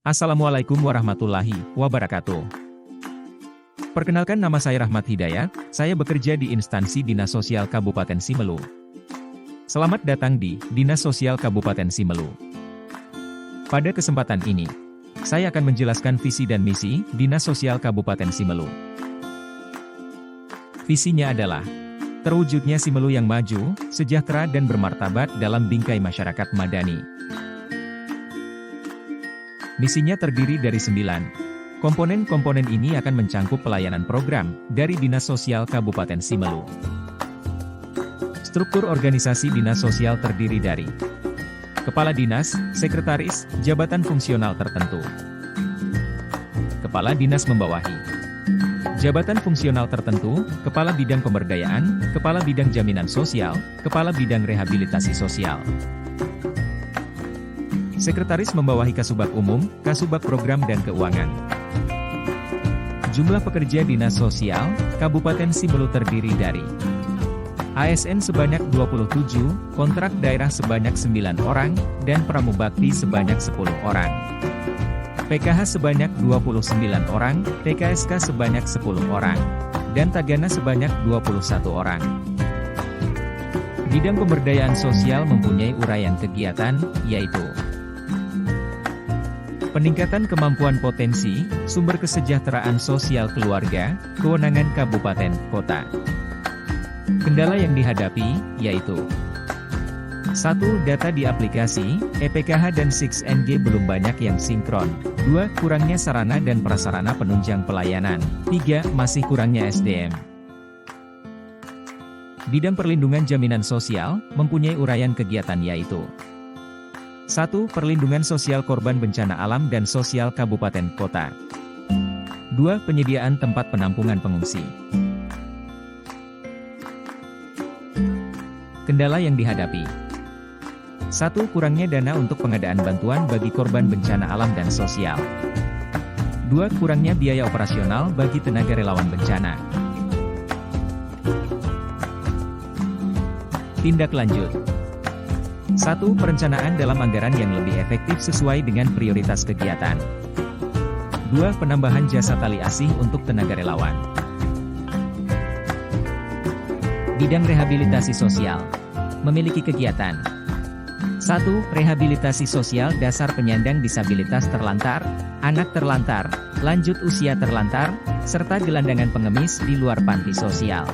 Assalamualaikum warahmatullahi wabarakatuh. Perkenalkan, nama saya Rahmat Hidayat, saya bekerja di instansi Dinas Sosial Kabupaten Simelu. Selamat datang di Dinas Sosial Kabupaten Simelu. Pada kesempatan ini, saya akan menjelaskan visi dan misi Dinas Sosial Kabupaten Simelu. Visinya adalah terwujudnya Simelu yang maju, sejahtera dan bermartabat dalam bingkai masyarakat madani. Misinya terdiri dari 9. Komponen-komponen ini akan mencangkup pelayanan program dari Dinas Sosial Kabupaten Simelu. Struktur organisasi Dinas Sosial terdiri dari Kepala Dinas, Sekretaris, Jabatan Fungsional tertentu. Kepala Dinas membawahi Jabatan Fungsional tertentu, Kepala Bidang Pemberdayaan, Kepala Bidang Jaminan Sosial, Kepala Bidang Rehabilitasi Sosial. Sekretaris membawahi Kasubag Umum, Kasubag Program dan Keuangan. Jumlah pekerja Dinas Sosial Kabupaten Simelu terdiri dari ASN sebanyak 27, kontrak daerah sebanyak 9 orang, dan pramubakti sebanyak 10 orang. PKH sebanyak 29 orang, TKSK sebanyak 10 orang, dan Tagana sebanyak 21 orang. Bidang pemberdayaan sosial mempunyai uraian kegiatan, yaitu peningkatan kemampuan potensi, sumber kesejahteraan sosial keluarga, kewenangan kabupaten, kota. Kendala yang dihadapi, yaitu 1. Data di aplikasi, EPKH dan 6NG belum banyak yang sinkron. 2. Kurangnya sarana dan prasarana penunjang pelayanan. 3. Masih kurangnya SDM. Bidang perlindungan jaminan sosial, mempunyai uraian kegiatan yaitu 1. Perlindungan sosial korban bencana alam dan sosial kabupaten kota. 2. Penyediaan tempat penampungan pengungsi. Kendala yang dihadapi 1. Kurangnya dana untuk pengadaan bantuan bagi korban bencana alam dan sosial. 2. Kurangnya biaya operasional bagi tenaga relawan bencana. Tindak lanjut 1. Perencanaan dalam anggaran yang lebih efektif sesuai dengan prioritas kegiatan. 2. Penambahan jasa tali asih untuk tenaga relawan. Bidang rehabilitasi sosial memiliki kegiatan 1. Rehabilitasi sosial dasar penyandang disabilitas terlantar, anak terlantar, lanjut usia terlantar, serta gelandangan pengemis di luar panti sosial.